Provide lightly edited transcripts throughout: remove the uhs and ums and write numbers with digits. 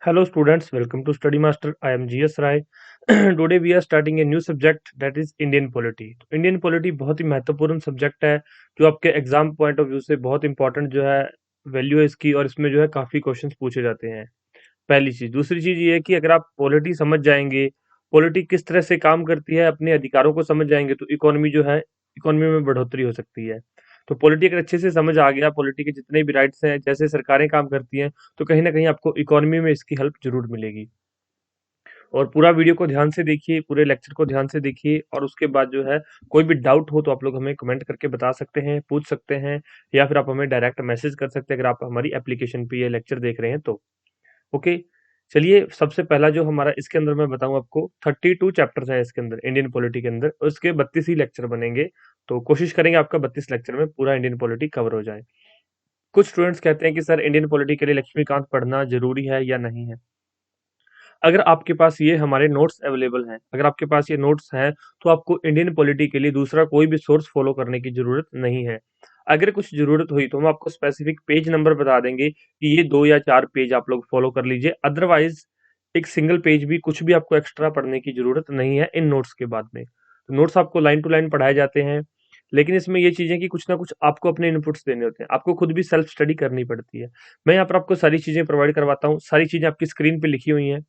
Hello students, welcome to Study Master. I am GS Rai. Today we are starting a new subject that is Indian polity. Indian polity बहुत ही महत्वपूर्ण subject है जो आपके exam point of view से बहुत important जो है value है इसकी, और इसमें जो है काफी क्वेश्चंस पूछे जाते हैं। पहली चीज। दूसरी चीज ये है कि अगर आप पॉलिटी समझ जाएंगे, पॉलिटी किस तरह से काम करती है, अपने अधिकारों को समझ जाएंगे तो इकोनॉमी जो है, इकोनॉमी में बढ़ोतरी हो सकती है। तो पॉलिटी अगर अच्छे से समझ आ गया, पॉलिटी के जितने भी राइट्स हैं, जैसे सरकारें काम करती हैं, तो कहीं ना कहीं आपको इकोनॉमी में इसकी हेल्प जरूर मिलेगी। और पूरा वीडियो को ध्यान से देखिए, पूरे लेक्चर को ध्यान से देखिए, और उसके बाद जो है कोई भी डाउट हो तो आप लोग हमें कमेंट करके बता सकते हैं, पूछ सकते हैं, या फिर आप हमें डायरेक्ट मैसेज कर सकते हैं अगर आप हमारी एप्लीकेशन पे ये लेक्चर देख रहे हैं तो। ओके। चलिए, सबसे पहला जो हमारा इसके अंदर मैं बताऊं आपको, 32 चैप्टर्स हैं इसके अंदर, इंडियन पॉलिटी के अंदर, और इसके 32 ही लेक्चर बनेंगे। तो कोशिश करेंगे आपका 32 लेक्चर में पूरा इंडियन पॉलिटी कवर हो जाए। कुछ स्टूडेंट्स कहते हैं कि सर इंडियन पॉलिटी के लिए लक्ष्मीकांत पढ़ना जरूरी है या नहीं है। अगर आपके पास ये हमारे नोट्स अवेलेबल हैं, अगर आपके पास ये नोट्स हैं, तो आपको इंडियन पॉलिटी के लिए दूसरा कोई भी सोर्स फॉलो करने की जरूरत नहीं है। अगर कुछ जरूरत हुई तो हम आपको स्पेसिफिक पेज नंबर बता देंगे कि ये 2 या 4 पेज आप लोग फॉलो कर लीजिए। अदरवाइज एक सिंगल पेज भी, कुछ भी आपको एक्स्ट्रा पढ़ने की जरूरत नहीं है इन नोट्स के बाद में। तो नोट्स आपको लाइन टू लाइन पढ़ाए जाते हैं, लेकिन इसमें ये चीजें कि कुछ ना कुछ आपको अपने इनपुट्स देने होते हैं, आपको खुद भी सेल्फ स्टडी करनी पड़ती है। मैं यहाँ पर आपको सारी चीजें प्रोवाइड करवाता हूँ, सारी चीजें आपकी स्क्रीन पे लिखी हुई हैं।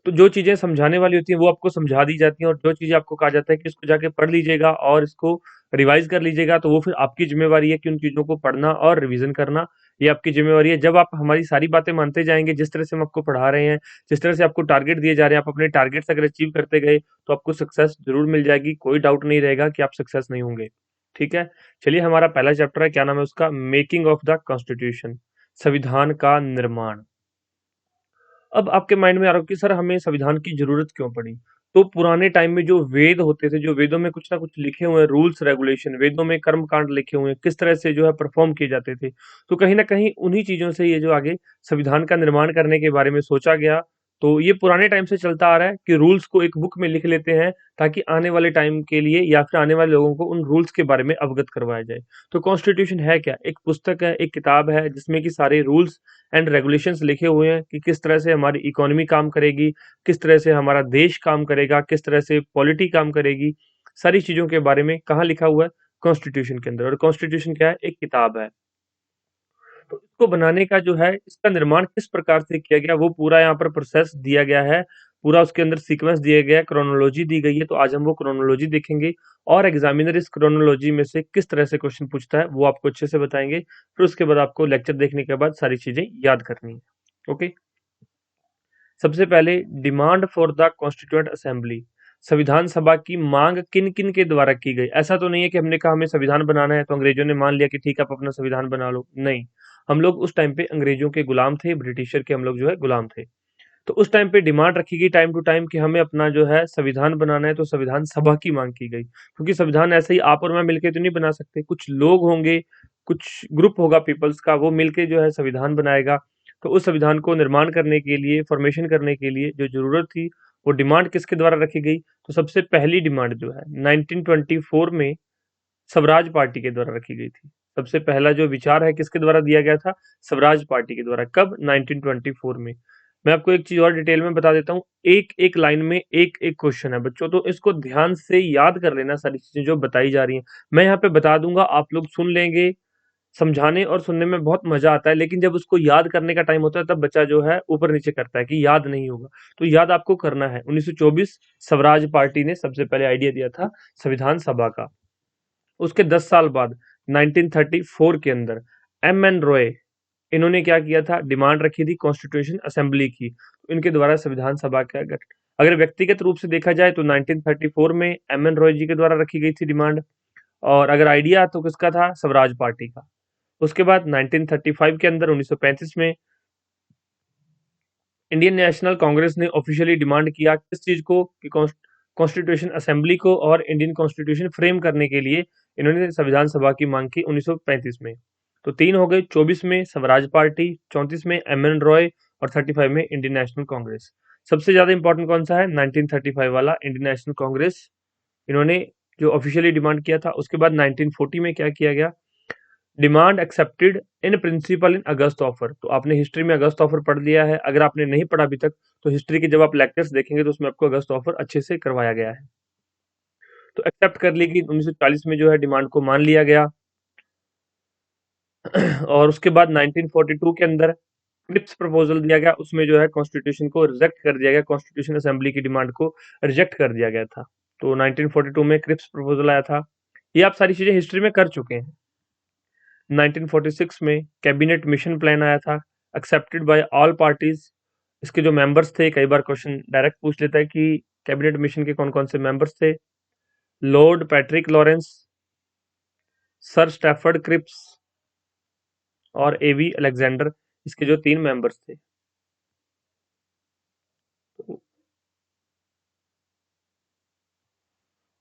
तो जो चीजें समझाने वाली होती हैं वो आपको समझा दी जाती हैं, और जो चीजें आपको कहा जाता है कि इसको जाके पढ़ लीजिएगा और इसको रिवाइज कर लीजिएगा, तो वो फिर आपकी जिम्मेवारी है कि उन चीजों को पढ़ना और रिवीजन करना। ये आपकी जिम्मेवारी है। जब आप हमारी सारी बातें मानते जाएंगे, जिस तरह से हम आपको पढ़ा रहे हैं, जिस तरह से आपको टारगेट दिए जा रहे हैं, आप अपने टारगेट्स अगर अचीव करते गए तो आपको सक्सेस जरूर मिल जाएगी। कोई डाउट नहीं रहेगा कि आप सक्सेस नहीं होंगे। ठीक है। चलिए, हमारा पहला चैप्टर है, क्या नाम है उसका, मेकिंग ऑफ द कॉन्स्टिट्यूशन, संविधान का निर्माण। अब आपके माइंड में आ रहा हो कि सर हमें संविधान की जरूरत क्यों पड़ी। तो पुराने टाइम में जो वेद होते थे, जो वेदों में कुछ ना कुछ लिखे हुए हैं रूल्स रेगुलेशन, वेदों में कर्म कांड लिखे हुए हैं, किस तरह से जो है परफॉर्म किए जाते थे, तो कहीं ना कहीं उन्हीं चीजों से ये जो आगे संविधान का निर्माण करने के बारे में सोचा गया। तो ये पुराने टाइम से चलता आ रहा है कि रूल्स को एक बुक में लिख लेते हैं, ताकि आने वाले टाइम के लिए या फिर आने वाले लोगों को उन रूल्स के बारे में अवगत करवाया जाए। तो कॉन्स्टिट्यूशन है क्या, एक पुस्तक है, एक किताब है, जिसमें कि सारे रूल्स एंड रेगुलेशंस लिखे हुए हैं कि किस तरह से हमारी इकोनॉमी काम करेगी, किस तरह से हमारा देश काम करेगा, किस तरह से पॉलिटी काम करेगी। सारी चीजों के बारे में कहाँ लिखा हुआ है, कॉन्स्टिट्यूशन के अंदर। और कॉन्स्टिट्यूशन क्या है, एक किताब है। तो इसको बनाने का जो है, इसका निर्माण किस प्रकार से किया गया, वो पूरा यहाँ पर प्रोसेस दिया गया है, पूरा उसके अंदर सीक्वेंस दिया गया है, क्रोनोलॉजी दी गई है। तो आज हम वो क्रोनोलॉजी देखेंगे, और एग्जामिनर इस क्रोनोलॉजी में से किस तरह से क्वेश्चन पूछता है वो आपको अच्छे से बताएंगे। फिर उसके बाद आपको लेक्चर देखने के बाद सारी चीजें याद करनी है। ओके। सबसे पहले, demand for the constituent assembly, संविधान सभा की मांग किन किन के द्वारा की गई। ऐसा तो नहीं है कि हमने कहा हमें संविधान बनाना है तो अंग्रेजों ने मान लिया कि ठीक है आप अपना संविधान बना लो, नहीं। हम लोग उस टाइम पे अंग्रेजों के गुलाम थे, ब्रिटिशर के हम लोग जो है गुलाम थे। तो उस टाइम पे डिमांड रखी गई टाइम टू टाइम कि हमें अपना जो है संविधान बनाना है, तो संविधान सभा की मांग की गई, क्योंकि संविधान ऐसे ही आप और मैं मिलके तो नहीं बना सकते, कुछ लोग होंगे, कुछ ग्रुप होगा पीपल्स का, वो मिलके जो है संविधान बनाएगा। तो उस संविधान को निर्माण करने के लिए, फॉर्मेशन करने के लिए जो जरूरत थी, वो डिमांड किसके द्वारा रखी गई। तो सबसे पहली डिमांड जो है 1924 में स्वराज पार्टी के द्वारा रखी गई थी। सबसे पहला जो विचार है किसके द्वारा दिया गया था, स्वराज पार्टी के द्वारा। कब, 1924 में। मैं आपको एक चीज और डिटेल में बता देता हूँ, एक एक लाइन में एक एक क्वेश्चन है बच्चों, तो इसको ध्यान से याद कर लेना, सारी चीजें जो बताई जा रही हैं। मैं यहाँ पे बता दूंगा, आप लोग सुन लेंगे, समझाने और सुनने में बहुत मजा आता है, लेकिन जब उसको याद करने का टाइम होता है तब बच्चा जो है ऊपर नीचे करता है कि याद नहीं होगा। तो याद आपको करना है। 1924 स्वराज पार्टी ने सबसे पहले आइडिया दिया था संविधान सभा का। उसके 10 साल बाद 1934 के अंदर एम एन रॉय, इन्होंने क्या किया था, डिमांड रखी थी कॉन्स्टिट्यूशन असेंबली की। तो इनके द्वारा संविधान सभा का गठन, अगर व्यक्तिगत रूप से देखा जाए तो 1934 में एम एन रॉय जी के द्वारा रखी गई थी डिमांड, और अगर आइडिया तो किसका था, स्वराज पार्टी का। उसके बाद 1935 के अंदर, 1935 में इंडियन नेशनल कांग्रेस ने ऑफिशियली डिमांड किया किस चीज को, कि कॉन्स्टिट्यूशन असेंबली को, और इंडियन कॉन्स्टिट्यूशन फ्रेम करने के लिए इन्होंने संविधान सभा की मांग की 1935 में। तो तीन हो गए, 24 में स्वराज पार्टी, 34 में एम एन रॉय, और 35 में इंडियन नेशनल कांग्रेस। सबसे ज्यादा इंपॉर्टेंट कौन सा है, 1935 वाला, इंडियन नेशनल कांग्रेस, इन्होंने जो ऑफिशियली डिमांड किया था। उसके बाद 1940 में क्या किया गया, demand accepted in principle in August offer. तो आपने हिस्ट्री में अगस्त ऑफर पढ़ लिया है, अगर आपने नहीं पढ़ा अभी तक तो हिस्ट्री के जब आप लेक्चर्स देखेंगे तो उसमें आपको अगस्त ऑफर अच्छे से करवाया गया है। तो एक्सेप्ट कर ली गई 1940 में, जो है डिमांड को मान लिया गया। और उसके बाद 1942 के अंदर क्रिप्स प्रपोजल दिया गया, उसमें जो है कॉन्स्टिट्यूशन को रिजेक्ट कर दिया गया, कॉन्स्टिट्यूशन असेंबली की डिमांड को रिजेक्ट कर दिया गया था। तो 1942 में क्रिप्स प्रपोजल आया था। ये आप सारी चीजें हिस्ट्री में कर चुके हैं। 1946 में कैबिनेट मिशन प्लान आया था, एक्सेप्टेड बाय ऑल पार्टीज। इसके जो मेंबर्स थे, कई बार क्वेश्चन डायरेक्ट पूछ लेता है कि कैबिनेट मिशन के कौन कौन से मेंबर्स थे। Lord Patrick Lawrence, sir Stafford Cripps और एवी अलेक्जेंडर, इसके जो 3 मेंबर्स थे।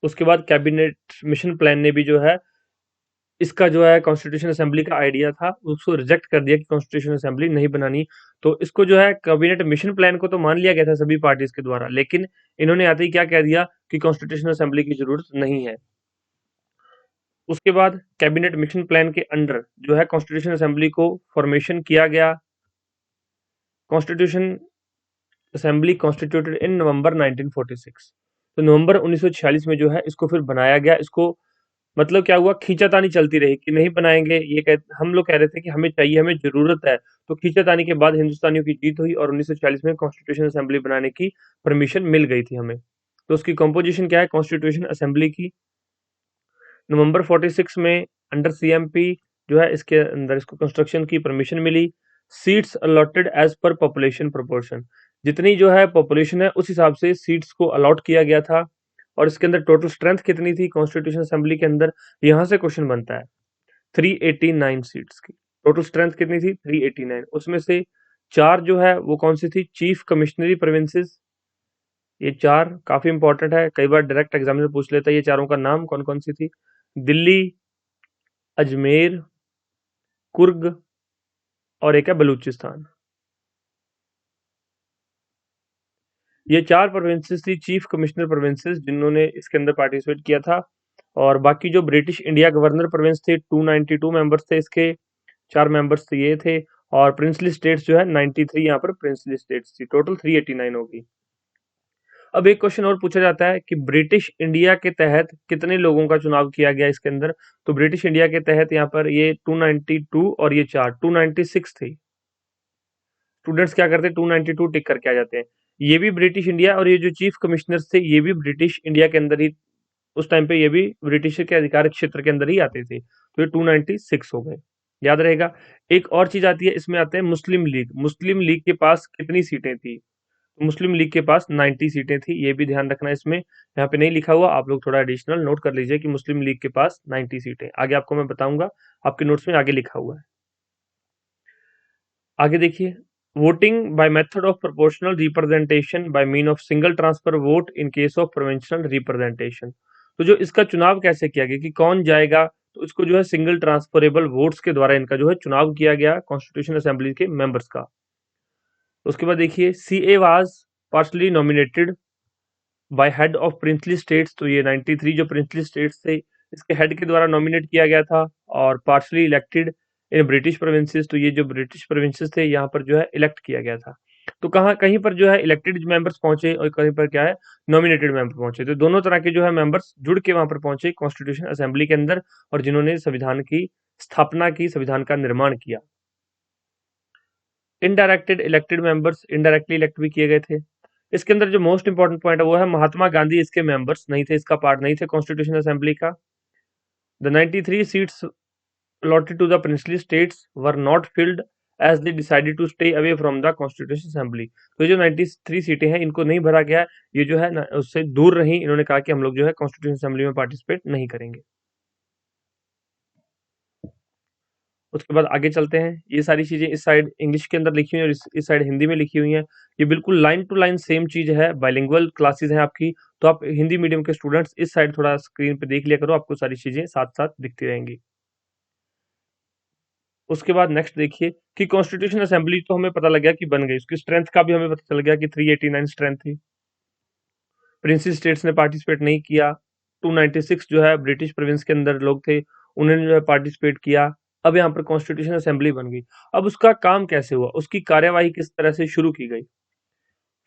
उसके बाद कैबिनेट मिशन प्लान ने भी जो है इसका जो है कॉन्स्टिट्यूशन असेंबली का आइडिया था उसको रिजेक्ट कर दिया कि कॉन्स्टिट्यूशन असेंबली नहीं बनानी। तो इसको जो है कैबिनेट मिशन प्लान को तो मान लिया गया था सभी पार्टीज के द्वारा, लेकिन इन्होंने आते ही क्या कह दिया कि कॉन्स्टिट्यूशन असेंबली की जरूरत नहीं है। उसके बाद कैबिनेट मिशन प्लान के अंडर जो है कॉन्स्टिट्यूशन असेंबली को फॉर्मेशन किया गया। कॉन्स्टिट्यूशन असेंबली कॉन्स्टिट्यूटेड इन नवंबर 1946। तो नवंबर 1946 में जो है इसको फिर बनाया गया। इसको मतलब क्या हुआ, खींचातानी चलती रही कि नहीं बनाएंगे, हम लोग कह रहे थे कि हमें चाहिए, हमें जरूरत है। तो खींचातानी के बाद हिंदुस्तानियों की जीत हुई और 1940 में कॉन्स्टिट्यूशन असेंबली बनाने की परमिशन मिल गई थी हमें। तो उसकी कंपोजिशन क्या है कॉन्स्टिट्यूशन असेंबली की। नवंबर 46 में अंडर सीएमपी जो है इसके अंदर इसको कंस्ट्रक्शन की परमिशन मिली। Seats allotted as per population proportion, जितनी जो है पॉपुलेशन है उस हिसाब से सीट्स को अलॉट किया गया था। और इसके अंदर टोटल स्ट्रेंथ कितनी थी कॉन्स्टिट्यूशन असेंबली के अंदर, यहाँ से क्वेश्चन बनता है। 389 सीट्स की टोटल स्ट्रेंथ कितनी थी, 389। उसमें से 4 जो है वो कौन सी थी, चीफ कमिश्नरी प्रोविंसेस। ये 4 काफी इंपॉर्टेंट है, कई बार डायरेक्ट एग्जाम में पूछ लेता है ये चारों का नाम कौन कौन सी थी। दिल्ली, अजमेर, कुर्ग और एक है बलूचिस्तान। ये 4 प्रोविंसेस थी चीफ कमिश्नर प्रोविंसेस जिन्होंने इसके अंदर पार्टिसिपेट किया था। और बाकी जो ब्रिटिश इंडिया गवर्नर प्रोविंस थे 292 मेंबर्स थे इसके, 4 मेंबर्स तो ये थे। और प्रिंसली स्टेट्स जो है 93 यहाँ पर प्रिंसली स्टेट्स थी, टोटल 389 होगी। अब एक क्वेश्चन और पूछा जाता है कि ब्रिटिश इंडिया के तहत कितने लोगों का चुनाव किया गया इसके अंदर। तो ब्रिटिश इंडिया के तहत यहाँ पर ये 292 और ये 4 296 थे। स्टूडेंट्स क्या करते हैं 292 टिक करके आ जाते हैं। ये भी ब्रिटिश इंडिया और ये जो चीफ कमिश्नर्स थे ये भी ब्रिटिश इंडिया के अंदर ही, उस टाइम पे ये भी ब्रिटिश के अधिकार क्षेत्र के अंदर ही आते थे। तो ये 296 हो गए, याद रहेगा। एक और चीज आती है इसमें, आते हैं मुस्लिम लीग। मुस्लिम लीग के पास कितनी सीटें थी, तो मुस्लिम लीग के पास 90 सीटें थी। ये भी ध्यान रखना, इसमें यहाँ पे नहीं लिखा हुआ, आप लोग थोड़ा एडिशनल नोट कर लीजिए कि मुस्लिम लीग के पास 90 सीटें। आगे आपको मैं बताऊंगा, आपके नोट्स में आगे लिखा हुआ है। आगे देखिए, voting by method of proportional representation bye mean of single transfer vote in case of provincial representation. तो जो इसका चुनाव कैसे किया गया कि कौन जाएगा, तो इसको जो है सिंगल ट्रांसफरेबल वोट्स के द्वारा इनका जो है चुनाव किया गया कॉन्स्टिट्यूशन असेंबली के मेंबर्स का। उसके बाद देखिए, CA was partially nominated by head of princely states. तो ये 93 जो प्रिंसली स्टेट्स थे इसके हेड के द्वारा नॉमिनेट किया गया था। और partially elected in British provinces, तो ये जो ब्रिटिश प्रोविंसेस थे यहाँ पर जो है इलेक्ट किया गया था। तो कहाँ कहीं पर जो है इलेक्टेड मेंबर्स पहुंचे और कहीं पर क्या है नॉमिनेटेड मेंबर पहुंचे। तो दोनों तरह के जो है मेंबर्स जुड़ के वहां पर पहुंचे कॉन्स्टिट्यूशन असेंबली के अंदर, और जिन्होंने संविधान की स्थापना की, संविधान का निर्माण किया। इनडायरेक्टेड इलेक्टेड मेंबर्स इनडायरेक्टली इलेक्ट भी किए गए थे। इसके अंदर जो मोस्ट इंपॉर्टेंट पॉइंट है वो है महात्मा गांधी इसके मेंबर्स नहीं थे, इसका पार्ट नहीं थे कॉन्स्टिट्यूशन असेंबली का। The 93 seats allotted to the princely states were not filled as they decided to stay away from the constitution assembly। तो जो 93 सीटें हैं इनको नहीं भरा गया, ये जो है ना उससे दूर रही, इन्होंने कहा कि हम लोग जो है कॉन्स्टिट्यूशन असेंबली में पार्टिसिपेट नहीं करेंगे। उसके बाद आगे चलते हैं, ये सारी चीजें इस साइड इंग्लिश के अंदर लिखी हुई है और इस साइड हिंदी में लिखी हुई हैं। ये बिल्कुल लाइन टू लाइन सेम चीज है, बाइलिंगुअल क्लासेस हैं आपकी। तो आप हिंदी मीडियम के स्टूडेंट्स इस साइड थोड़ा स्क्रीन पे देख लिया करो, आपको सारी चीजें साथ साथ दिखती रहेंगी। उसके बाद नेक्स्ट देखिए कि कॉन्स्टिट्यूशन असेंबली तो हमें पता लग गया कि बन गई, उसकी स्ट्रेंथ का भी हमें पता चल गया कि 389 स्ट्रेंथ थी। प्रिंसी स्टेट्स ने पार्टिसिपेट नहीं किया। 296 जो है ब्रिटिश प्रोविंस के अंदर लोग थे, उन्होंने जो है पार्टिसिपेट किया। अब यहाँ पर कॉन्स्टिट्यूशन असेंबली बन गई। अब उसका काम कैसे हुआ, उसकी कार्यवाही किस तरह से शुरू की गई।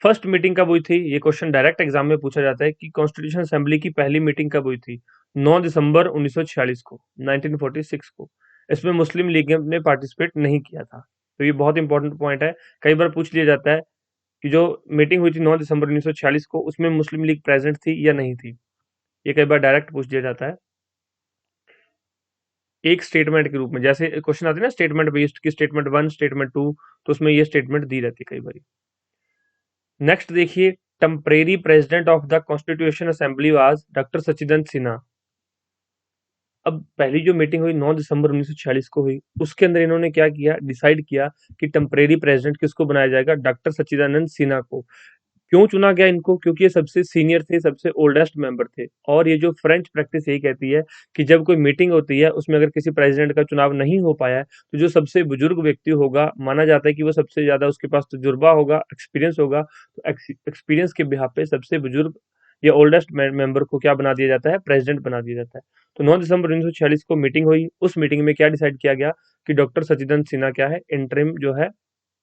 फर्स्ट मीटिंग कब हुई थी, ये क्वेश्चन डायरेक्ट एग्जाम में पूछा जाता है कि कॉन्स्टिट्यूशन असेंबली की पहली मीटिंग कब हुई थी। 9 दिसंबर 1946 को, 1946 को। इसमें मुस्लिम लीग ने पार्टिसिपेट नहीं किया था। तो ये बहुत इंपॉर्टेंट पॉइंट है, कई बार पूछ लिया जाता है कि जो मीटिंग हुई थी 9 दिसंबर 1946 को, उसमें मुस्लिम लीग प्रेजेंट थी या नहीं थी। ये कई बार डायरेक्ट पूछ दिया जाता है एक स्टेटमेंट के रूप में। जैसे क्वेश्चन आते हैं ना स्टेटमेंट बेस्ड की, स्टेटमेंट 1, स्टेटमेंट 2, तो उसमें ये स्टेटमेंट दी रहती है कई बार। नेक्स्ट देखिए, temporary president of the constitution assembly was doctor Sachchidananda Sinha. अब पहली जो मीटिंग हुई 9 दिसंबर 1946 को हुई, उसके अंदर इन्होंने क्या किया, डिसाइड किया कि टेम्परेरी प्रेसिडेंट किसको बनाया जाएगा, डॉक्टर सच्चिदानंद सिन्हा को। क्यों चुना गया इनको, क्योंकि ये सबसे सीनियर थे, सबसे ओल्डेस्ट मेंबर थे। और ये जो फ्रेंच प्रैक्टिस यही कहती है कि जब कोई मीटिंग होती है, उसमें अगर किसी प्रेसिडेंट का चुनाव नहीं हो पाया है, तो जो सबसे बुजुर्ग व्यक्ति होगा, माना जाता है कि वो सबसे ज्यादा उसके पास तजुर्बा होगा, एक्सपीरियंस होगा, तो एक्सपीरियंस के बिहाफ पे सबसे बुजुर्ग या ओल्डेस्ट मेंबर को क्या बना दिया जाता है, प्रेसिडेंट बना दिया जाता है। तो 9 दिसंबर 1946 को मीटिंग हुई। उस मीटिंग में क्या डिसाइड किया गया कि डॉक्टर सच्चिदानंद सिन्हा क्या है, इंटरिम जो है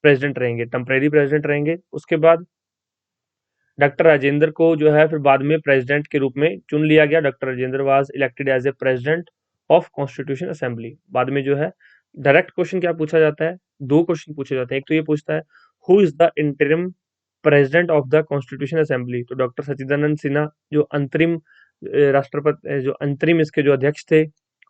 प्रेसिडेंट रहेंगे, टेम्परेरी प्रेसिडेंट रहेंगे। उसके बाद डॉक्टर राजेंद्र को जो है फिर बाद में प्रेसिडेंट के रूप में चुन लिया गया। Doctor Rajendra was elected as a president of constitution assembly. बाद में जो है डायरेक्ट क्वेश्चन क्या पूछा जाता है, दो क्वेश्चन पूछे जाते हैं। एक तो ये पूछता है who is the interim president of the constitution assembly, तो डॉक्टर सच्चिदानंद सिन्हा जो अंतरिम राष्ट्रपति, जो अंतरिम इसके जो अध्यक्ष थे।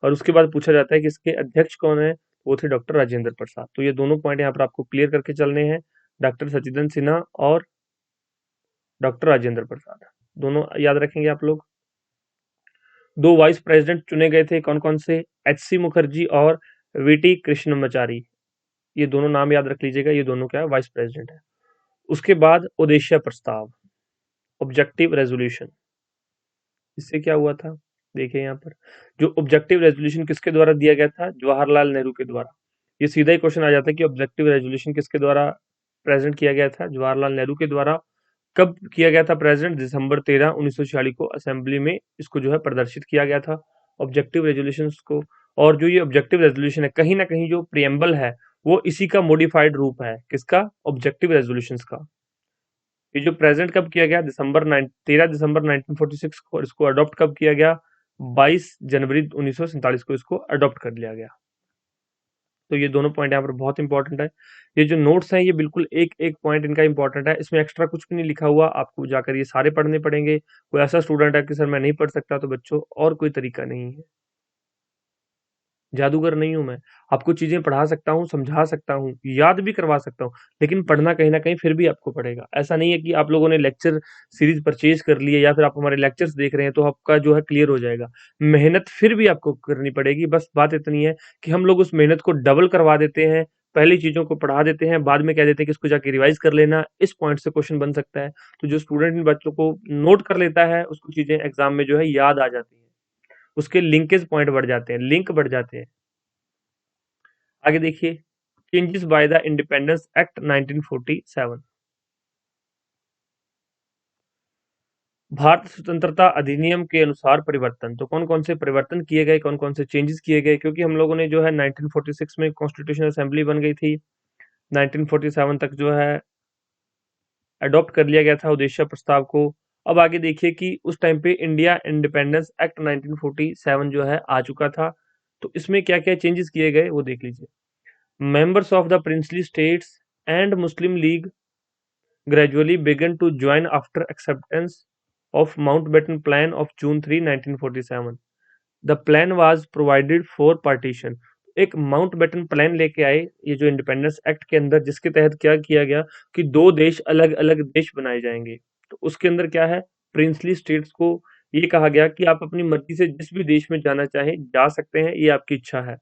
और उसके बाद पूछा जाता है कि इसके अध्यक्ष कौन है, वो थे डॉक्टर राजेंद्र प्रसाद। तो ये दोनों पॉइंट यहाँ पर आपको क्लियर करके चलने हैं, डॉक्टर सच्चिदानंद सिन्हा और डॉक्टर राजेंद्र प्रसाद, दोनों याद रखेंगे आप लोग। दो वाइस प्रेसिडेंट चुने गए थे, कौन कौन से, एच.सी. मुखर्जी और वीटी कृष्णमाचारी। ये दोनों नाम याद रख लीजिएगा, ये दोनों क्या है, वाइस प्रेसिडेंट है। उसके बाद ओडेशिया प्रस्ताव, ऑब्जेक्टिव रेजोल्यूशन। इससे क्या हुआ था, देखिए यहाँ पर जो ऑब्जेक्टिव रेजोल्यूशन किसके द्वारा दिया गया था, जवाहरलाल नेहरू के द्वारा। ये सीधा ही क्वेश्चन आ जाता है कि ऑब्जेक्टिव रेजोल्यूशन किसके द्वारा प्रेजेंट किया गया था, जवाहरलाल नेहरू के द्वारा। कब किया गया था प्रेजेंट, दिसंबर 13 1946 को असेंबली में इसको जो है प्रदर्शित किया गया था ऑब्जेक्टिव रेजोल्यूशन को। और जो ये ऑब्जेक्टिव रेजोल्यूशन है, कहीं ना कहीं जो प्रियम्बल है वो इसी का मॉडिफाइड रूप है, किसका, ऑब्जेक्टिव रेजोल्यूशन का। ये जो प्रेजेंट कब किया गया, 13 दिसंबर 1946 को। इसको अडॉप्ट कब किया गया, 22 जनवरी 1947 को इसको अडॉप्ट कर लिया गया। तो ये दोनों पॉइंट यहाँ पर बहुत इंपॉर्टेंट है। ये जो नोट्स हैं ये बिल्कुल एक एक पॉइंट इनका इंपॉर्टेंट है, इसमें एक्स्ट्रा कुछ भी नहीं लिखा हुआ, आपको जाकर ये सारे पढ़ने पड़ेंगे। कोई ऐसा स्टूडेंट है कि सर मैं नहीं पढ़ सकता, तो बच्चों और कोई तरीका नहीं है, जादूगर नहीं हूं मैं। आपको चीजें पढ़ा सकता हूँ, समझा सकता हूँ, याद भी करवा सकता हूँ, लेकिन पढ़ना कहीं ना कहीं फिर भी आपको पड़ेगा। ऐसा नहीं है कि आप लोगों ने लेक्चर सीरीज परचेज कर ली है या फिर आप हमारे लेक्चर्स देख रहे हैं तो आपका जो है क्लियर हो जाएगा। मेहनत फिर भी आपको करनी पड़ेगी। बस बात इतनी है कि हम लोग उस मेहनत को डबल करवा देते हैं, पहली चीजों को पढ़ा देते हैं, बाद में कह देते हैं कि इसको जाके रिवाइज कर लेना। इस पॉइंट से क्वेश्चन बन सकता है। तो जो स्टूडेंट इन बच्चों को नोट कर लेता है, उसको चीजें एग्जाम में जो है याद आ जाती है, उसके लिंकेज पॉइंट बढ़ जाते हैं, लिंक बढ़ जाते हैं। आगे देखिए, changes by the independence act 1947। Bharat स्वतंत्रता अधिनियम के अनुसार परिवर्तन, तो कौन कौन से परिवर्तन किए गए, कौन कौन से चेंजेस किए गए, क्योंकि हम लोगों ने जो है 1946 में कॉन्स्टिट्यूशन असेंबली बन गई थी, 1947 तक जो है अडॉप्ट कर लिया गया था उद्देश्य प्रस्ताव को। अब आगे देखिए कि उस टाइम पे इंडिया इंडिपेंडेंस एक्ट 1947 जो है आ चुका था। तो इसमें क्या क्या चेंजेस किए गए वो देख लीजिए। Members of the princely states and Muslim league gradually began to join after acceptance of Mountbatten Plan of June 3, 1947. The plan was provided for partition. एक माउंटबेटन प्लान लेके आए ये जो इंडिपेंडेंस एक्ट के अंदर, जिसके तहत क्या किया गया कि दो देश, अलग अलग देश बनाए जाएंगे। तो उसके अंदर क्या है, प्रिंसली स्टेट्स को ये कहा गया कि आप अपनी मर्जी से जिस भी देश में जाना चाहें जा सकते हैं, ये आपकी इच्छा है।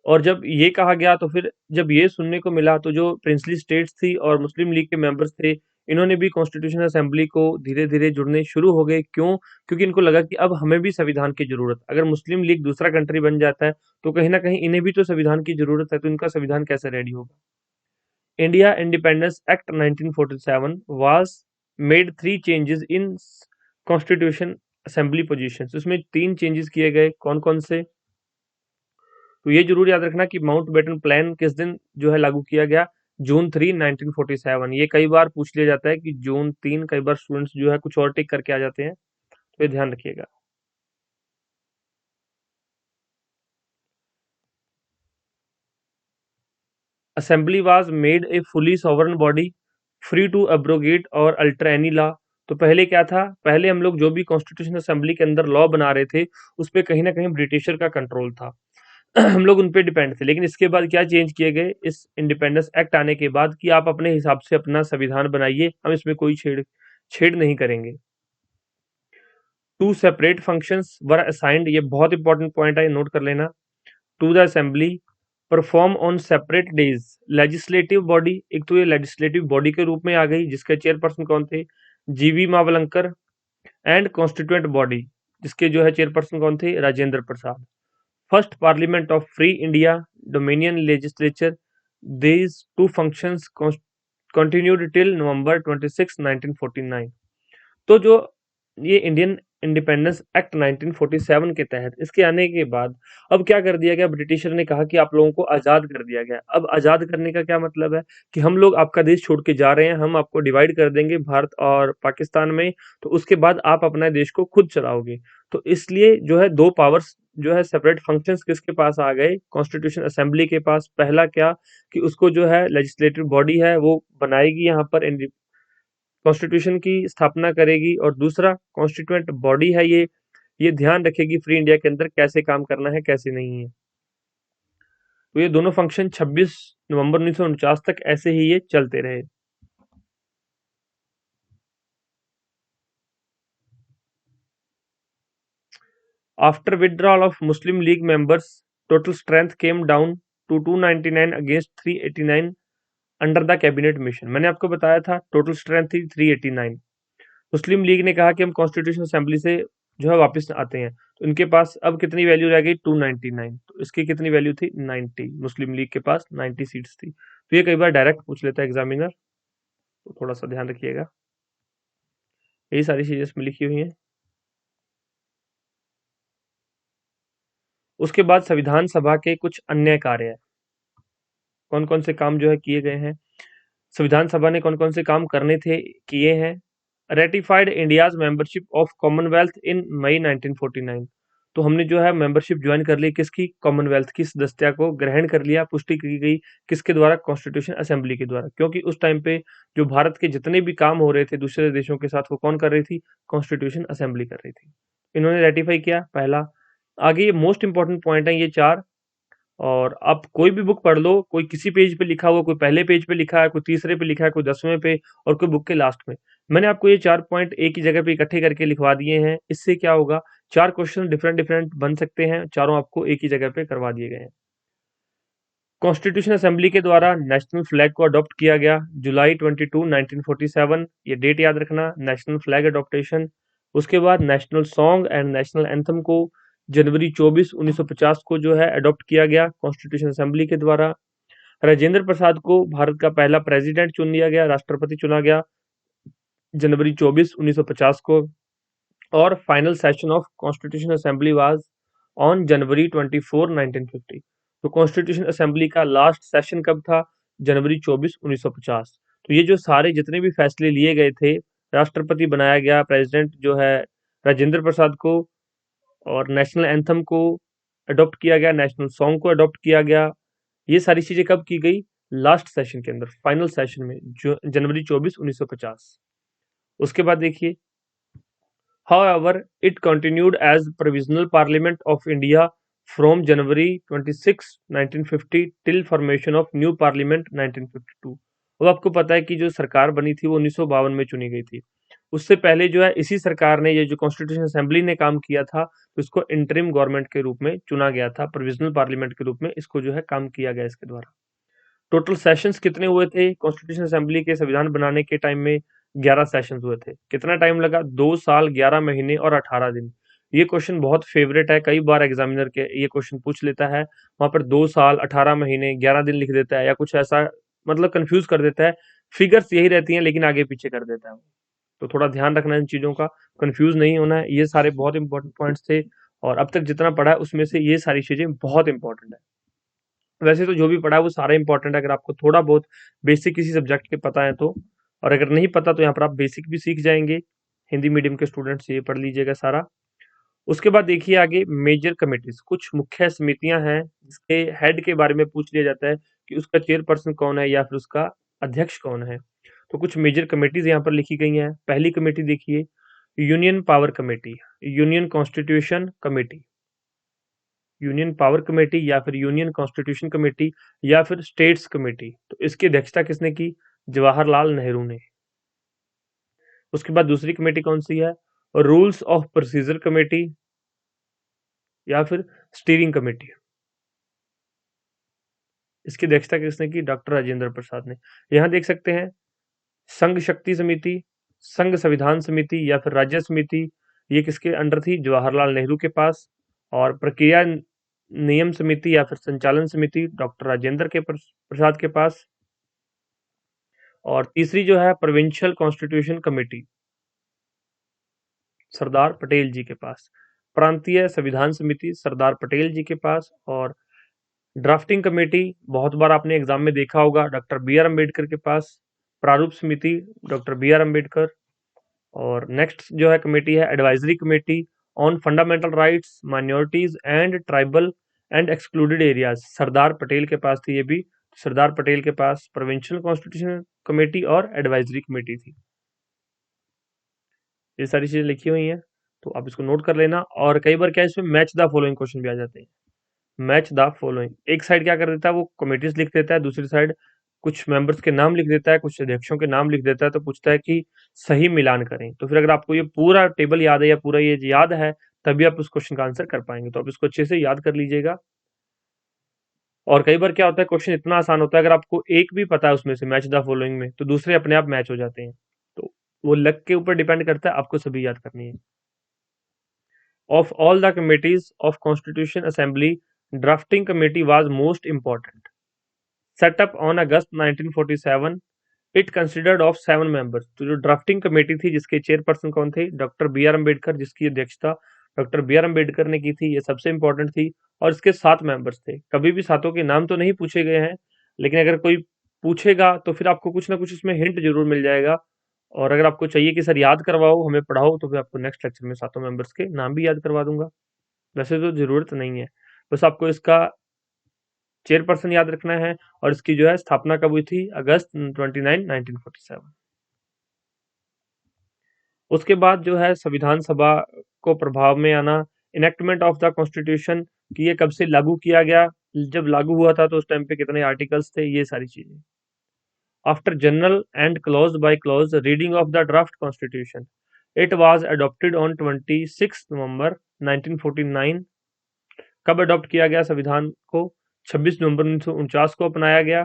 और जब ये कहा गया तो फिर जब ये सुनने को मिला तो जो प्रिंसली स्टेट्स थी और मुस्लिम लीग के मेंबर्स थे, इन्होंने भी कॉन्स्टिट्यूशन असेंबली को धीरे धीरे जुड़ने शुरू हो गए। क्यों, क्योंकि इनको लगा कि अब हमें भी संविधान की जरूरत, अगर मुस्लिम लीग दूसरा कंट्री बन जाता है तो कहीं ना कहीं इन्हें भी तो संविधान की जरूरत है, तो इनका संविधान कैसे रेडी होगा। India independence act 1947 was made 3 changes in constitution assembly positions, उसमें 3 चेंजेस किए गए, कौन-कौन से? तो ये जरूर याद रखना कि माउंटबेटन प्लान किस दिन जो है लागू किया गया, जून 3 1947। ये कई बार पूछ लिया जाता है कि जून 3, कई बार स्टूडेंट्स जो है कुछ और टिक करके आ जाते हैं, तो ये ध्यान रखिएगा। Assembly was made a fully sovereign body free to abrogate और अल्टर एनी लॉ। तो पहले क्या था, पहले हम लोग जो भी कॉन्स्टिट्यूशन असेंबली के अंदर लॉ बना रहे थे, उस पे कहीं ना कहीं ब्रिटिशर का कंट्रोल था। हम लोग उन पे डिपेंड थे, लेकिन इसके बाद क्या चेंज किए गए इस इंडिपेंडेंस एक्ट आने के बाद, कि आप अपने हिसाब से अपना संविधान बनाइए, हम इसमें कोई छेड़ छेड़ नहीं करेंगे। To separate functions were assigned, ये बहुत इंपॉर्टेंट पॉइंट है, नोट कर लेना। To the assembly perform on separate days. Legislative body, एक तो ये लेजिस्लेटिव बॉडी के रूप में आ गई, जिसके चेयरपर्सन कौन थे, जीवी मावलंकर। एंड कॉन्स्टिट्यूएंट बॉडी, जिसके जो है चेयरपर्सन कौन थे, Rajendra Prasad. First parliament of free India, dominion legislature. These two functions continued till November 26, 1949। तो जो ये इंडियन इंडिपेंडेंस एक्ट 1947 के तहत इसके आने के बाद अब क्या कर दिया गया, ब्रिटिशर ने कहा कि आप लोगों को आज़ाद कर दिया गया। अब आज़ाद करने का क्या मतलब है, कि हम लोग आपका देश छोड़ के जा रहे हैं, हम आपको डिवाइड कर देंगे भारत और पाकिस्तान में, तो उसके बाद आप अपना देश को खुद चलाओगे। तो इसलिए जो है दो पावर्स जो है सेपरेट फंक्शंस किसके पास आ गए, कॉन्स्टिट्यूशन असेंबली के पास। पहला क्या, कि उसको जो है लेजिस्लेटिव बॉडी है वो बनाएगी, यहाँ पर कॉन्स्टिट्यूशन की स्थापना करेगी, और दूसरा कॉन्स्टिट्यूएंट बॉडी है ये ध्यान रखेगी फ्री इंडिया के अंदर कैसे काम करना है कैसे नहीं है। तो ये दोनों फंक्शन 26 नवंबर 1949 तक ऐसे ही ये चलते रहे। After withdrawal of Muslim League members, total strength came down to 299 against 389 under the cabinet mission. मैंने आपको बताया था टोटल स्ट्रेंथ थी 389। मुस्लिम लीग ने कहा कि हम कॉन्स्टिट्यूशन असेंबली से जो है वापस आते हैं, तो इनके पास अब कितनी वैल्यू रह गई, 299। तो इसकी कितनी वैल्यू थी, 90। मुस्लिम लीग के पास 90 सीट्स थी। तो ये कई बार डायरेक्ट पूछ लेता है एग्जामिनर, तो थोड़ा सा ध्यान रखिएगा। यही सारी चीजें इसमें लिखी हुई हैं। उसके बाद संविधान सभा के कुछ अन्य कार्य है, कौन कौन से काम जो है किए गए हैं, संविधान सभा ने कौन कौन से काम करने थे किए हैं। Ratified India's membership of commonwealth in May 1949। तो हमने जो है मेंबरशिप ज्वाइन कर ली किसकी, कॉमनवेल्थ की सदस्यता को ग्रहण कर लिया, पुष्टि की गई किसके द्वारा, कॉन्स्टिट्यूशन असेंबली के द्वारा। क्योंकि उस टाइम पे जो भारत के जितने भी काम हो रहे थे दूसरे देशों के साथ, वो कौन कर रही थी, कॉन्स्टिट्यूशन असेंबली कर रही थी। इन्होंने रेटिफाई किया, पहला। आगे ये मोस्ट इंपॉर्टेंट पॉइंट है ये चार, और आप कोई भी बुक पढ़ लो, कोई किसी पेज पे लिखा हुआ, कोई पहले पेज पे लिखा है, कोई तीसरे पे लिखा है, कोई 10वें पे, और कोई बुक के लास्ट में। मैंने आपको ये 4 पॉइंट एक ही जगह पे इकट्ठे करके लिखवा दिए हैं। इससे क्या होगा, 4 क्वेश्चन डिफरेंट डिफरेंट बन सकते हैं, चारों आपको एक ही जगह पे करवा दिए गए हैं। कॉन्स्टिट्यूशन असेंबली के द्वारा नेशनल फ्लैग को अडॉप्ट किया गया, जुलाई 22 1947। ये डेट याद रखना, नेशनल फ्लैग अडॉप्टेशन। उसके बाद national song and national anthem को जनवरी 24 1950 को जो है अडॉप्ट किया गया कॉन्स्टिट्यूशन असेंबली के द्वारा। राजेंद्र प्रसाद को भारत का पहला प्रेसिडेंट चुन लिया गया, राष्ट्रपति चुना गया जनवरी 24 1950 को। और final session of constitution assembly was on January 24 1950। तो कॉन्स्टिट्यूशन असेंबली का लास्ट सेशन कब था, जनवरी 24 1950। तो ये जो सारे जितने भी फैसले लिए गए थे, राष्ट्रपति बनाया गया, प्रेसिडेंट जो है राजेंद्र प्रसाद को, और नेशनल एंथम को अडॉप्ट किया गया, नेशनल सॉन्ग को अडॉप्ट किया गया, ये सारी चीजें कब की गई, लास्ट सेशन के अंदर, फाइनल सेशन में, जो जनवरी 24 1950। उसके बाद देखिए, however it continued as provisional parliament of India from January 26, 1950 till formation of new parliament 1952। अब आपको पता है कि जो सरकार बनी थी वो 1952 में चुनी गई थी। उससे पहले जो है इसी सरकार ने, ये जो कॉन्स्टिट्यूशन असेंबली ने काम किया था, तो इसको इंटरिम गवर्नमेंट के रूप में चुना गया था, प्रोविजनल पार्लियामेंट के रूप में इसको जो है काम किया गया इसके द्वारा। टोटल सेशंस कितने हुए थे कॉन्स्टिट्यूशन असेंबली के संविधान बनाने के टाइम में, 11 सेशंस हुए थे। कितना टाइम लगा, 2 साल 11 महीने और 18 दिन। ये क्वेश्चन बहुत फेवरेट है, कई बार एग्जामिनर के ये क्वेश्चन पूछ लेता है, वहां पर 2 साल 18 महीने 11 दिन लिख देता है, या कुछ ऐसा, मतलब कंफ्यूज कर देता है। फिगर्स यही रहती हैं लेकिन आगे पीछे कर देता है। तो थोड़ा ध्यान रखना है इन चीज़ों का, कंफ्यूज नहीं होना है। ये सारे बहुत इंपॉर्टेंट पॉइंट्स थे और अब तक जितना पढ़ा है उसमें से ये सारी चीज़ें बहुत इंपॉर्टेंट है। वैसे तो जो भी पढ़ा है वो सारा इंपॉर्टेंट है, अगर आपको थोड़ा बहुत बेसिक किसी सब्जेक्ट के पता है तो, और अगर नहीं पता तो यहाँ पर आप बेसिक भी सीख जाएंगे। हिंदी मीडियम के स्टूडेंट्स ये पढ़ लीजिएगा सारा। उसके बाद देखिए आगे मेजर कमिटीज, कुछ मुख्य समितियां हैं जिसके हेड के बारे में पूछ लिया जाता है कि उसका चेयरपर्सन कौन है या फिर उसका अध्यक्ष कौन है। तो कुछ मेजर कमिटीज यहाँ पर लिखी गई हैं। पहली कमेटी देखिए, union power committee, union constitution committee, union power committee या फिर यूनियन कॉन्स्टिट्यूशन कमेटी या फिर स्टेट्स कमेटी। तो इसकी अध्यक्षता किसने की? जवाहरलाल नेहरू ने। उसके बाद दूसरी कमेटी कौन सी है? रूल्स ऑफ प्रोसीजर कमेटी या फिर स्टीयरिंग कमेटी। इसकी अध्यक्षता किसने की? डॉक्टर राजेंद्र प्रसाद ने। यहाँ देख सकते हैं संघ शक्ति समिति, संघ संविधान समिति या फिर राज्य समिति, ये किसके अंडर थी? जवाहरलाल नेहरू के पास। और प्रक्रिया नियम समिति या फिर संचालन समिति डॉक्टर राजेंद्र के प्रसाद के पास। और तीसरी जो है provincial constitution committee, Sardar Patel जी के पास। प्रांतीय संविधान समिति सरदार पटेल जी के पास। और ड्राफ्टिंग कमेटी बहुत बार आपने एग्जाम में देखा होगा, डॉक्टर बी आर अम्बेडकर के पास। प्रारूप समिति डॉक्टर बी आर अम्बेडकर। और नेक्स्ट जो है कमेटी है advisory committee on fundamental rights, minorities and tribal and excluded areas, Sardar Patel के पास थी ये भी। सरदार पटेल के पास प्रोविंशियल कॉन्स्टिट्यूशन कमेटी और एडवाइजरी कमेटी थी। ये सारी चीजें लिखी हुई हैं तो आप इसको नोट कर लेना। और कई बार क्या है, इसमें मैच द फॉलोइंग क्वेश्चन भी आ जाते हैं। मैच द फॉलोइंग, एक साइड क्या कर देता है वो कमेटीज लिख देता है, दूसरी साइड कुछ मेंबर्स के नाम लिख देता है, कुछ अध्यक्षों के नाम लिख देता है, तो पूछता है कि सही मिलान करें। तो फिर अगर आपको ये पूरा टेबल याद है या पूरा ये याद है तभी आप उस क्वेश्चन का आंसर कर पाएंगे। तो आप इसको अच्छे से याद कर लीजिएगा। और कई बार क्या होता है, क्वेश्चन इतना आसान होता है, अगर आपको एक भी पता है उसमें से मैच द फॉलोइंग में, तो दूसरे अपने आप मैच हो जाते हैं। तो वो लक के ऊपर डिपेंड करता है, आपको सभी याद करनी है। Of all the committees of Constitution Assembly, drafting committee was most important. Set up on August 1947, it considered of 7 members. तो जो ड्राफ्टिंग कमेटी थी जिसके चेयरपर्सन कौन थे? डॉक्टर बी आर अम्बेडकर, जिसकी अध्यक्षता डॉक्टर बी आर अम्बेडकर ने की थी, ये सबसे इंपॉर्टेंट थी। और इसके 7 मेंबर्स थे। कभी भी सातों के नाम तो नहीं पूछे गए हैं, लेकिन अगर कोई पूछेगा तो फिर आपको कुछ ना कुछ इसमें हिंट जरूर मिल जाएगा। और अगर आपको चाहिए कि सर याद करवाओ, हमें पढ़ाओ, तो फिर आपको नेक्स्ट लेक्चर में सातों मेंबर्स के नाम भी याद करवा दूंगा। वैसे तो जरूरत नहीं है, बस आपको इसका चेयरपर्सन याद रखना है। और इसकी जो है स्थापना कब हुई थी? अगस्त 29, 1947। उसके बाद जो है संविधान सभा को प्रभाव में आना, इनेक्टमेंट ऑफ द कॉन्स्टिट्यूशन, कि ये कब से लागू किया गया, जब लागू हुआ था तो उस टाइम पे कितने आर्टिकल्स थे, ये सारी चीजें। After general and clause by clause reading of the draft constitution, it was adopted on 26 नवंबर 1949। कब अडॉप्ट किया गया संविधान को? 26 नवंबर 1949 को अपनाया गया,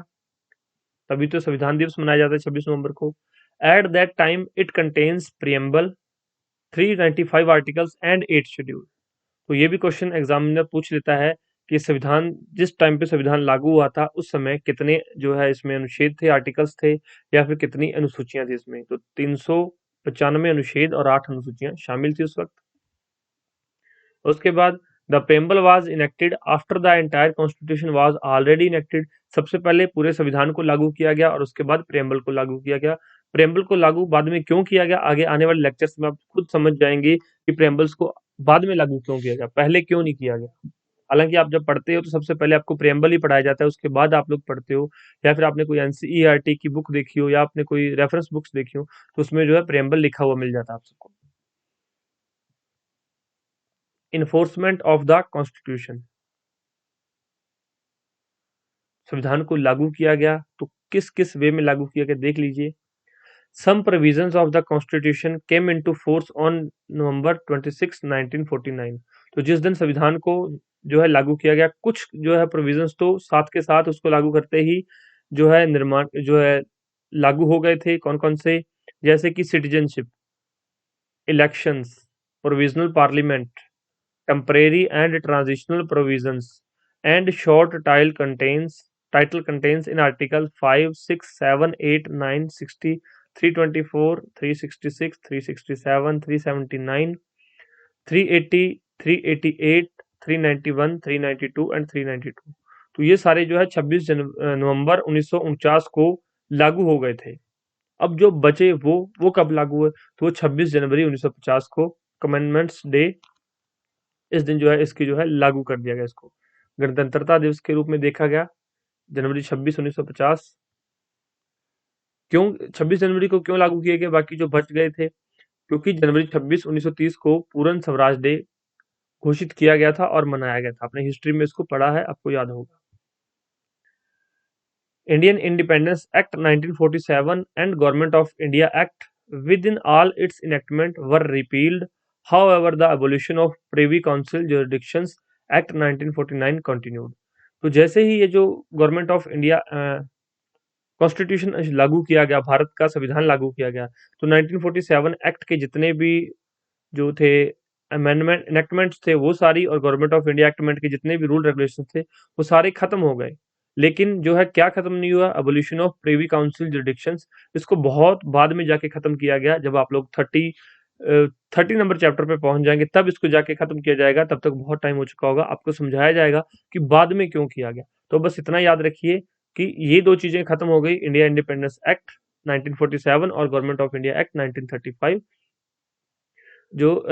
तभी तो संविधान दिवस मनाया जाता है 26 नवंबर को। At that time it contains preamble, 395 articles and 8 schedule. तो ये भी क्वेश्चन एग्जामिनर पूछ लेता है कि संविधान, जिस टाइम पे संविधान लागू हुआ था उस समय कितने जो है इसमें अनुच्छेद थे, आर्टिकल्स थे, या फिर कितनी अनुसूचियां थी इसमें। तो 395 अनुच्छेद और 8 अनुसूचियां शामिल थी उस वक्त। उसके बाद the preamble was enacted after the entire constitution was already enacted. सबसे पहले पूरे संविधान को लागू किया गया और उसके बाद प्रेम्बल को लागू किया गया। प्रेम्बल को लागू बाद में क्यों किया गया, आगे आने वाले लेक्चर्स में आप खुद समझ जाएंगे कि प्रेम्बल्स को बाद में लागू क्यों किया गया, पहले क्यों नहीं किया गया। हालांकि आप जब पढ़ते हो तो सबसे पहले आपको प्रेम्बल ही पढ़ाया जाता है, उसके बाद आप लोग पढ़ते हो, या फिर आपने कोई एनसीईआरटी की बुक देखी हो या आपने कोई रेफरेंस बुक्स देखी हो तो उसमें जो है प्रेम्बल लिखा हुआ मिल जाता है आप सबको। इन्फोर्समेंट ऑफ द कॉन्स्टिट्यूशन, संविधान को लागू किया गया तो किस किस वे में लागू किया गया देख लीजिए। Some provisions of the constitution came into force on November 26, 1949। तो जिस दिन संविधान को जो है लागू किया गया, कुछ जो है प्रोविजंस तो साथ के साथ उसको लागू करते ही जो है निर्माण जो है लागू हो गए थे। कौन कौन से? जैसे कि citizenship, elections, provisional parliament, temporary and transitional provisions, and short title contains in article 5, 6, 7, 8, 9, 60, 324, 366, 367, 379, 380, 388, 391, 392 and 392। तो ये सारे जो है 26 नवंबर 1949 को लागू हो गए थे। अब जो बचे वो कब लागू हुए? तो वो 26 जनवरी 1950 को कमेंडमेंट्स डे, इस दिन जो है इसकी जो है लागू कर दिया गया इसको। गणतंत्रता दिवस के रूप में देखा गया जनवरी 26 1950। क्यों 26 जनवरी को क्यों लागू किए गए बाकी जो बच गए थे? क्योंकि जनवरी 26 1930 को पूर्ण स्वराज डे घोषित किया गया था और मनाया गया था। आपने हिस्ट्री में इसको पढ़ा है, आपको याद होगा। Indian Independence Act 1947 and Government of India Act within all its enactment were repealed. However, the abolition of Privy Council Jurisdictions Act 1949 continued. तो जैसे ही ये जो गवर्नमेंट ऑफ इंडिया कॉन्स्टिट्यूशन लागू किया गया, भारत का संविधान लागू किया गया, तो 1947 एक्ट के जितने भी जो थे अमेंडमेंट इनेक्टमेंट्स थे वो सारी, और गवर्नमेंट ऑफ इंडिया एक्टमेंट के जितने भी रूल रेगुलेशन थे वो सारे खत्म हो गए। लेकिन जो है क्या खत्म नहीं हुआ? Abolition of privy council jurisdictions. इसको बहुत बाद में जाके खत्म किया गया, जब आप लोग 30 नंबर चैप्टर पे पहुंच जाएंगे तब इसको जाके खत्म किया जाएगा। तब तक बहुत टाइम हो चुका होगा, आपको समझाया जाएगा कि बाद में क्यों किया गया। तो बस इतना याद रखिए कि ये दो चीजें खत्म हो गई, इंडिया इंडिपेंडेंस एक्ट 1947 और गवर्नमेंट ऑफ इंडिया एक्ट 1935, जो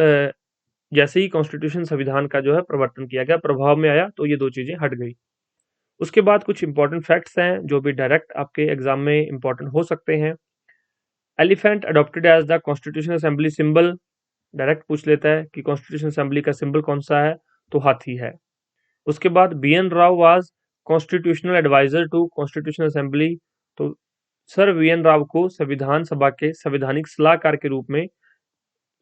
जैसे ही कॉन्स्टिट्यूशन संविधान का जो है प्रवर्तन किया गया, प्रभाव में आया, तो ये दो चीजें हट गई। उसके बाद कुछ इंपॉर्टेंट फैक्ट्स हैं जो भी डायरेक्ट आपके एग्जाम में इंपॉर्टेंट हो सकते हैं। Elephant adopted as the constitution assembly symbol, direct पूछ लेता है कि कॉन्स्टिट्यूशन असेंबली का सिंबल कौन सा है, तो हाथी है। उसके बाद B N Rau was constitutional adviser to constitution assembly, तो सर वी एन राव को संविधान सभा के संवैधानिक सलाहकार के रूप में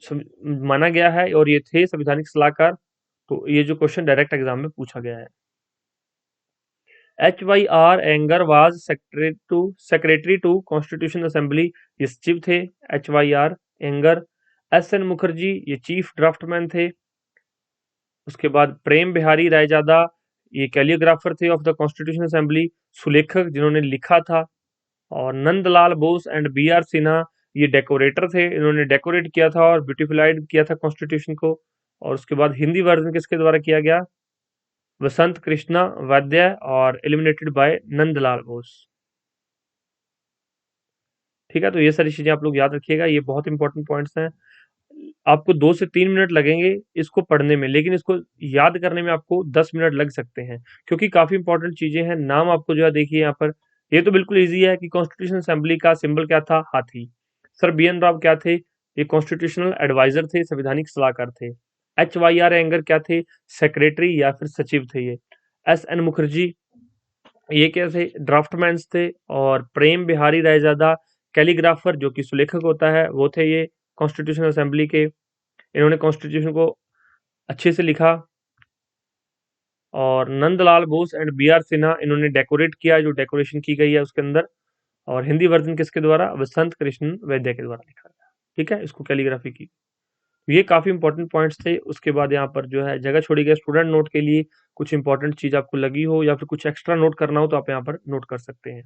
माना गया है, और ये थे संवैधानिक सलाहकार। तो ये जो क्वेश्चन डायरेक्ट एग्जाम में पूछा गया है। HYR Iyengar was secretary to constitution assembly, ये सचिव थे HYR एंगर। SN मुखर्जी ये चीफ ड्राफ्टमैन थे। उसके बाद प्रेम बिहारी रायजादा ये कैलियोग्राफर थे ऑफ द कॉन्स्टिट्यूशन असेंबली, सुलेखक जिन्होंने लिखा था। और नंदलाल बोस एंड BR सिन्हा ये डेकोरेटर थे, इन्होंने डेकोरेट किया था और ब्यूटिफाइड किया था कॉन्स्टिट्यूशन को। और उसके बाद हिंदी वर्जन किसके द्वारा किया गया? वसंत कृष्णा वाद्य, और एलिमिनेटेड बाय नंदलाल बोस। ठीक है, तो ये सारी चीजें आप लोग याद रखिएगा, ये बहुत इंपॉर्टेंट पॉइंट्स हैं। आपको 2 से 3 मिनट लगेंगे इसको पढ़ने में, लेकिन इसको याद करने में आपको 10 मिनट लग सकते हैं, क्योंकि काफी इंपॉर्टेंट चीजें हैं। नाम आपको जो है देखिए यहाँ पर, ये तो बिल्कुल इजी है कि कॉन्स्टिट्यूशन असेंबली का सिंबल क्या था? हाथी। सर बी एन राव क्या थे? ये कॉन्स्टिट्यूशनल एडवाइजर थे, संवैधानिक सलाहकार थे। HYR एंगर क्या थे? सेक्रेटरी या फिर सचिव थे ये। SN मुखर्जी ये क्या थे? ड्राफ्टमैन थे। और प्रेम बिहारी रायजादा कैलीग्राफर, जो कि सुलेखक होता है, वो थे ये कॉन्स्टिट्यूशन असेंबली के। इन्होंने कॉन्स्टिट्यूशन को अच्छे से लिखा। और नंदलाल बोस एंड BR सिन्हा इन्होंने डेकोरेट किया, जो डेकोरेशन की गई है उसके अंदर। और हिंदी वर्जन किसके द्वारा? वसंत कृष्ण वैद्य के द्वारा लिखा गया। ठीक है, इसको कैलीग्राफी की। ये काफी इंपॉर्टेंट पॉइंट्स थे। उसके बाद यहाँ पर जो है जगह छोड़ी गई स्टूडेंट नोट के लिए, कुछ इंपॉर्टेंट चीज आपको लगी हो या फिर कुछ एक्स्ट्रा नोट करना हो तो आप यहाँ पर नोट कर सकते हैं।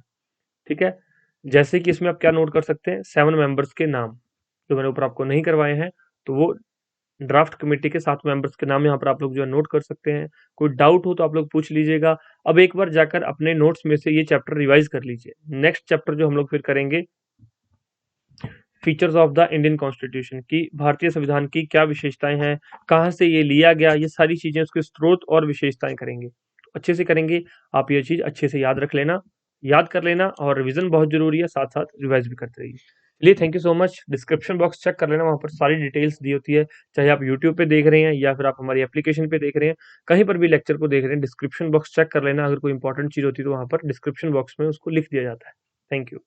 ठीक है, जैसे कि इसमें आप क्या नोट कर सकते हैं? 7 मेंबर्स के नाम जो मैंने ऊपर आपको नहीं करवाए हैं, तो वो ड्राफ्ट कमेटी के 7 मेंबर्स के नाम यहाँ पर आप लोग जो है नोट कर सकते हैं। कोई डाउट हो तो आप लोग पूछ लीजिएगा। अब एक बार जाकर अपने नोट्स में से ये चैप्टर रिवाइज कर लीजिए। नेक्स्ट चैप्टर जो हम लोग फिर करेंगे, features of the Indian constitution, की भारतीय संविधान की क्या विशेषताएं हैं, कहाँ से ये लिया गया, ये सारी चीजें, उसके स्रोत और विशेषताएं करेंगे। अच्छे से करेंगे, आप ये चीज अच्छे से याद रख लेना, याद कर लेना, और रिवीजन बहुत जरूरी है, साथ साथ रिवाइज भी करते रहिए। चलिए, thank you so much. Description box check कर लेना, वहां पर सारी डिटेल्स दी होती है, चाहे आप यूट्यूब पे देख रहे हैं या फिर आप हमारी एप्लीकेशन पे देख रहे हैं, कहीं पर भी लेक्चर को देख रहे हैं, डिस्क्रिप्शन बॉक्स चेक कर लेना। अगर कोई इंपॉर्टेंट चीज होती है तो वहां पर डिस्क्रिप्शन बॉक्स में उसको लिख दिया जाता है। Thank you.